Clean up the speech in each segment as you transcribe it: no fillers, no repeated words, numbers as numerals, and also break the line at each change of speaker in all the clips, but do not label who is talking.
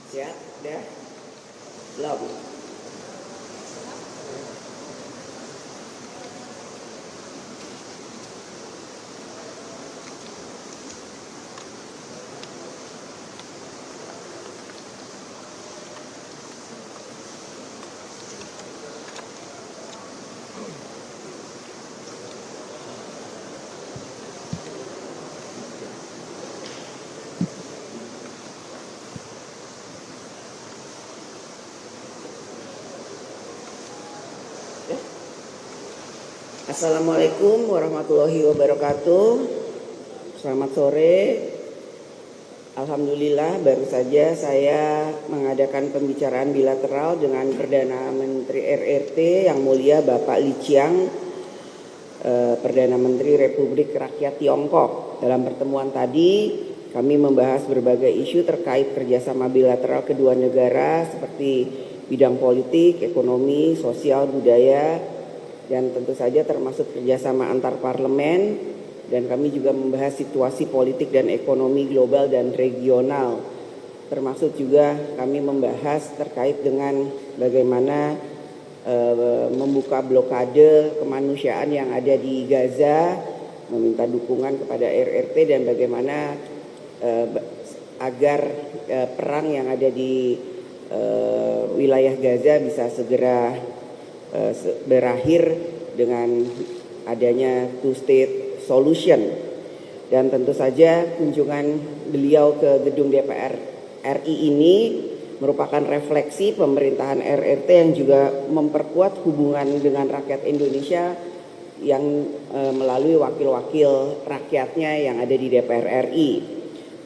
Ya, udah? Belum? Assalamualaikum warahmatullahi wabarakatuh. Selamat sore. Alhamdulillah baru saja saya mengadakan pembicaraan bilateral dengan Perdana Menteri RRT yang mulia Bapak Li Qiang, Perdana Menteri Republik Rakyat Tiongkok. Dalam pertemuan tadi kami membahas berbagai isu terkait kerjasama bilateral kedua negara seperti bidang politik, ekonomi, sosial, budaya, dan tentu saja termasuk kerjasama antar parlemen, dan kami juga membahas situasi politik dan ekonomi global dan regional. Termasuk juga kami membahas terkait dengan bagaimana membuka blokade kemanusiaan yang ada di Gaza, meminta dukungan kepada RRT dan bagaimana agar perang yang ada di wilayah Gaza bisa segera berakhir dengan adanya two-state solution. Dan tentu saja kunjungan beliau ke gedung DPR RI ini merupakan refleksi pemerintahan RRT yang juga memperkuat hubungan dengan rakyat Indonesia yang melalui wakil-wakil rakyatnya yang ada di DPR RI.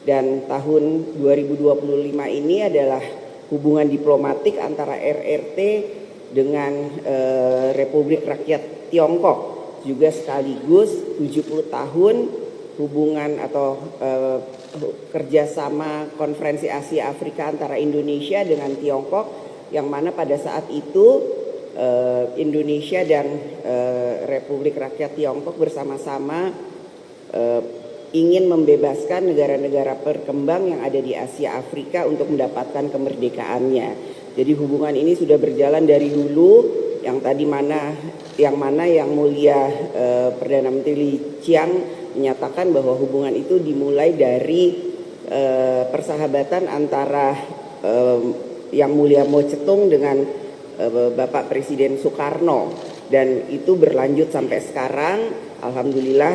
Dan tahun 2025 ini adalah hubungan diplomatik antara RRT dengan Republik Rakyat Tiongkok, juga sekaligus 70 tahun hubungan atau kerjasama konferensi Asia Afrika antara Indonesia dengan Tiongkok, yang mana pada saat itu Indonesia dan Republik Rakyat Tiongkok bersama-sama ingin membebaskan negara-negara berkembang yang ada di Asia Afrika untuk mendapatkan kemerdekaannya. Jadi hubungan ini sudah berjalan dari dulu, yang mulia Perdana Menteri Li Qiang menyatakan bahwa hubungan itu dimulai dari persahabatan antara yang mulia Mao Zedong dengan Bapak Presiden Soekarno, dan itu berlanjut sampai sekarang. Alhamdulillah,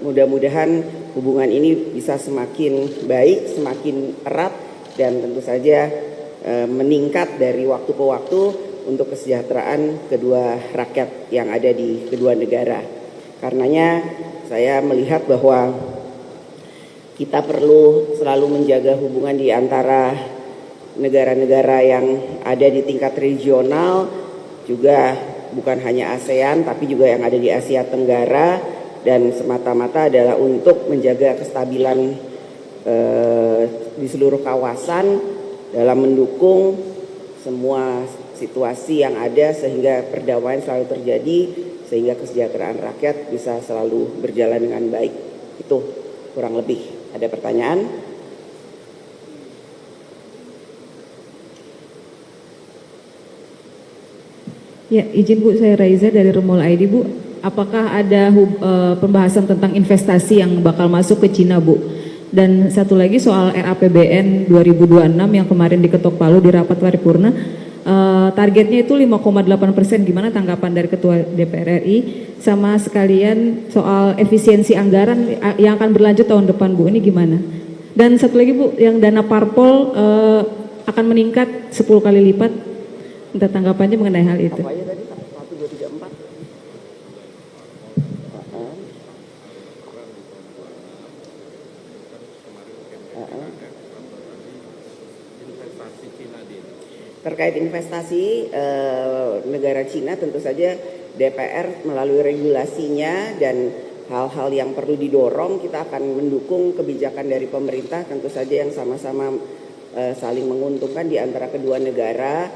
mudah-mudahan hubungan ini bisa semakin baik, semakin erat, dan tentu saja meningkat dari waktu ke waktu untuk kesejahteraan kedua rakyat yang ada di kedua negara. Karenanya saya melihat bahwa kita perlu selalu menjaga hubungan di antara negara-negara yang ada di tingkat regional, juga bukan hanya ASEAN tapi juga yang ada di Asia Tenggara, dan semata-mata adalah untuk menjaga kestabilan di seluruh kawasan dalam mendukung semua situasi yang ada sehingga perdamaian selalu terjadi, sehingga kesejahteraan rakyat bisa selalu berjalan dengan baik. Itu kurang lebih. Ada pertanyaan?
Ya, izin Bu, saya Raiza dari Remol ID, Bu. Apakah ada pembahasan tentang investasi yang bakal masuk ke Cina, Bu? Dan satu lagi soal RAPBN 2026 yang kemarin diketok palu di rapat paripurna, targetnya itu 5,8%. Gimana tanggapan dari Ketua DPR RI? Sama sekalian soal efisiensi anggaran yang akan berlanjut tahun depan, Bu, ini gimana? Dan satu lagi, Bu, yang dana parpol akan meningkat 10 kali lipat. Minta tanggapannya mengenai hal itu.
Apa aja tadi? 1, 2, 3, 4. Terkait investasi negara Cina, tentu saja DPR melalui regulasinya dan hal-hal yang perlu didorong, kita akan mendukung kebijakan dari pemerintah, tentu saja yang sama-sama saling menguntungkan di antara kedua negara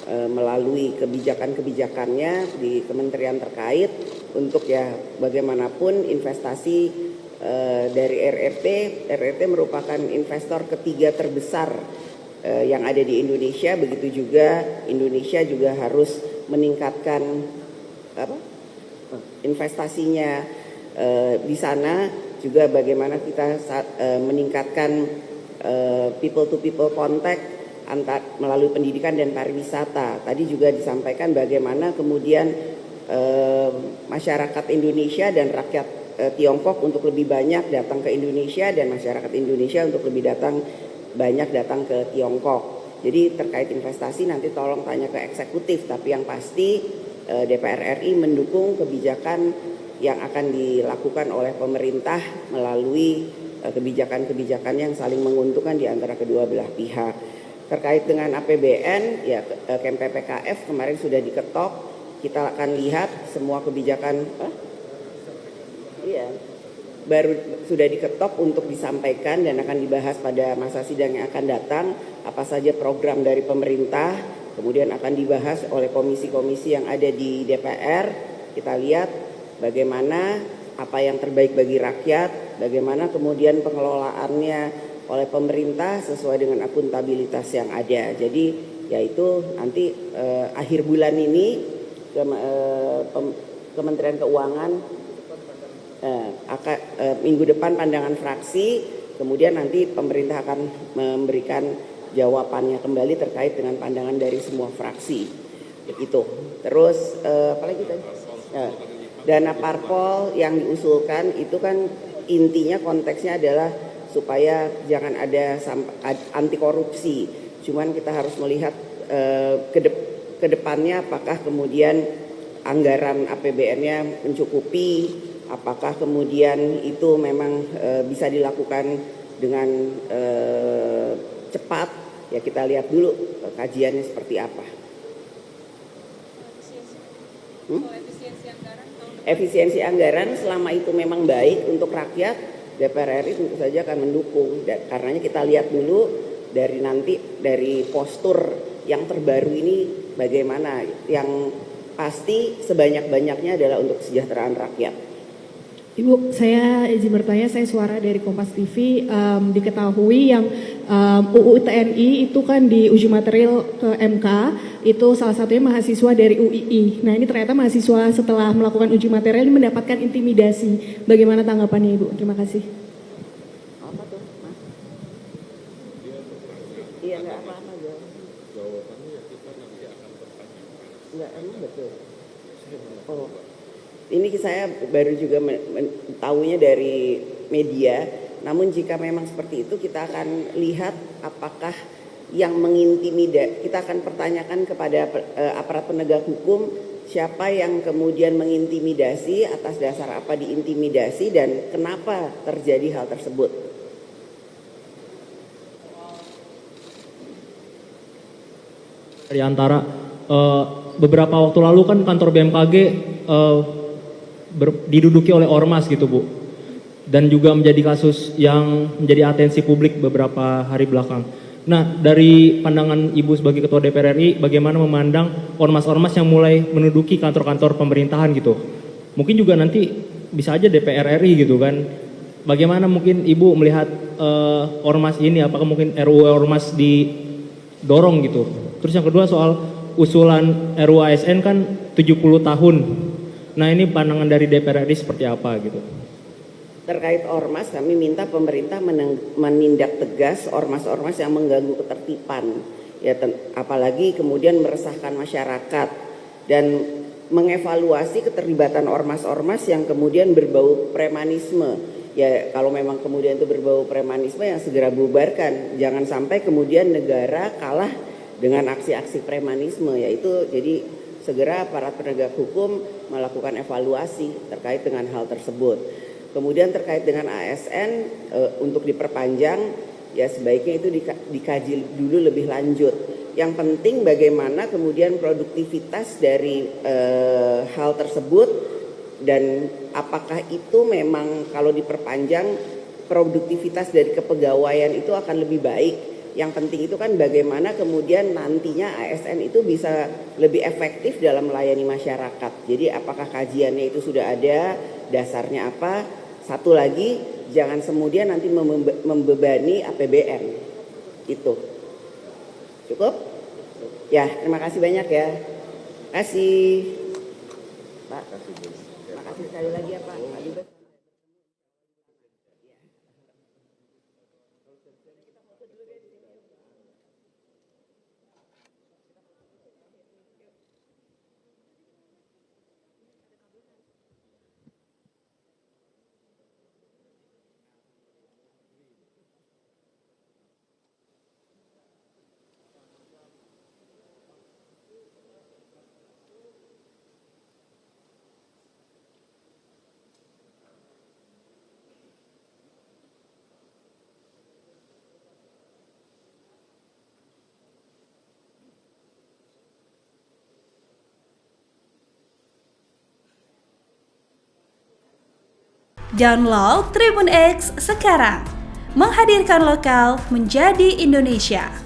melalui kebijakan-kebijakannya di kementerian terkait, untuk ya bagaimanapun investasi dari RRT merupakan investor ketiga terbesar yang ada di Indonesia, begitu juga Indonesia juga harus meningkatkan investasinya di sana, juga bagaimana kita meningkatkan people to people contact melalui pendidikan dan pariwisata. Tadi juga disampaikan bagaimana kemudian masyarakat Indonesia dan rakyat Tiongkok untuk lebih banyak datang ke Indonesia, dan masyarakat Indonesia untuk lebih banyak datang ke Tiongkok. Jadi terkait investasi nanti tolong tanya ke eksekutif, tapi yang pasti DPR RI mendukung kebijakan yang akan dilakukan oleh pemerintah melalui kebijakan-kebijakan yang saling menguntungkan di antara kedua belah pihak. Terkait dengan APBN, ya Kem PPKF kemarin sudah diketok, kita akan lihat semua kebijakan baru sudah diketok untuk disampaikan dan akan dibahas pada masa sidang yang akan datang, apa saja program dari pemerintah, kemudian akan dibahas oleh komisi-komisi yang ada di DPR. Kita lihat bagaimana apa yang terbaik bagi rakyat, bagaimana kemudian pengelolaannya oleh pemerintah sesuai dengan akuntabilitas yang ada. Jadi yaitu nanti akhir bulan ini Kementerian Keuangan minggu depan pandangan fraksi, kemudian nanti pemerintah akan memberikan jawabannya kembali terkait dengan pandangan dari semua fraksi. Begitu. Terus apalagi tadi? Dana parpol yang diusulkan itu kan intinya konteksnya adalah supaya jangan ada anti korupsi. Cuman kita harus melihat ke depannya apakah kemudian anggaran APBN-nya mencukupi, apakah kemudian itu memang bisa dilakukan dengan cepat. Ya kita lihat dulu kajiannya seperti apa. Efisiensi anggaran selama itu memang baik untuk rakyat, DPR RI tentu saja akan mendukung. Dan karenanya kita lihat dulu dari postur yang terbaru ini bagaimana. Yang pasti sebanyak-banyaknya adalah untuk kesejahteraan rakyat.
Ibu, saya izin bertanya, saya Suara dari Kompas TV. Diketahui yang UU TNI itu kan di uji material ke MK, itu salah satunya mahasiswa dari UII. Nah ini ternyata mahasiswa setelah melakukan uji material ini mendapatkan intimidasi. Bagaimana tanggapannya Ibu? Terima kasih.
Apa tuh, Mas? Iya, nggak apa-apa.
Jawabannya ya kita nanti akan pertanyakan.
Nggak, emang betul. Oh. Ini saya baru juga tahunya dari media, namun jika memang seperti itu kita akan lihat apakah yang mengintimidasi, kita akan pertanyakan kepada aparat penegak hukum siapa yang kemudian mengintimidasi, atas dasar apa diintimidasi dan kenapa terjadi hal tersebut.
Dari antara beberapa waktu lalu kan kantor BMKG diduduki oleh ormas gitu Bu, dan juga menjadi kasus yang menjadi atensi publik beberapa hari belakang. Nah dari pandangan Ibu sebagai Ketua DPR RI, bagaimana memandang ormas-ormas yang mulai menduduki kantor-kantor pemerintahan gitu? Mungkin juga nanti bisa aja DPR RI gitu kan. Bagaimana mungkin Ibu melihat ormas ini, apakah mungkin RUU ormas didorong gitu? Terus yang kedua soal usulan RUU ASN kan 70 tahun. Nah ini pandangan dari DPR RI seperti apa gitu?
Terkait ormas, kami minta pemerintah menindak tegas ormas-ormas yang mengganggu ketertiban, ya apalagi kemudian meresahkan masyarakat, dan mengevaluasi keterlibatan ormas-ormas yang kemudian berbau premanisme. Ya kalau memang kemudian itu berbau premanisme, yang segera bubarkan. Jangan sampai kemudian negara kalah dengan aksi-aksi premanisme, yaitu jadi segera aparat penegak hukum melakukan evaluasi terkait dengan hal tersebut. Kemudian terkait dengan ASN untuk diperpanjang, ya sebaiknya itu dikaji dulu lebih lanjut. Yang penting bagaimana kemudian produktivitas dari hal tersebut, dan apakah itu memang kalau diperpanjang produktivitas dari kepegawaian itu akan lebih baik. Yang penting itu kan bagaimana kemudian nantinya ASN itu bisa lebih efektif dalam melayani masyarakat. Jadi apakah kajiannya itu sudah ada, dasarnya apa. Satu lagi, jangan kemudian nanti membebani APBN. Itu. Cukup? Ya, terima kasih banyak ya. Terima kasih. Pak, terima kasih sekali lagi ya Pak. Pak Dubes.
Download Tribun X sekarang, menghadirkan lokal menjadi Indonesia.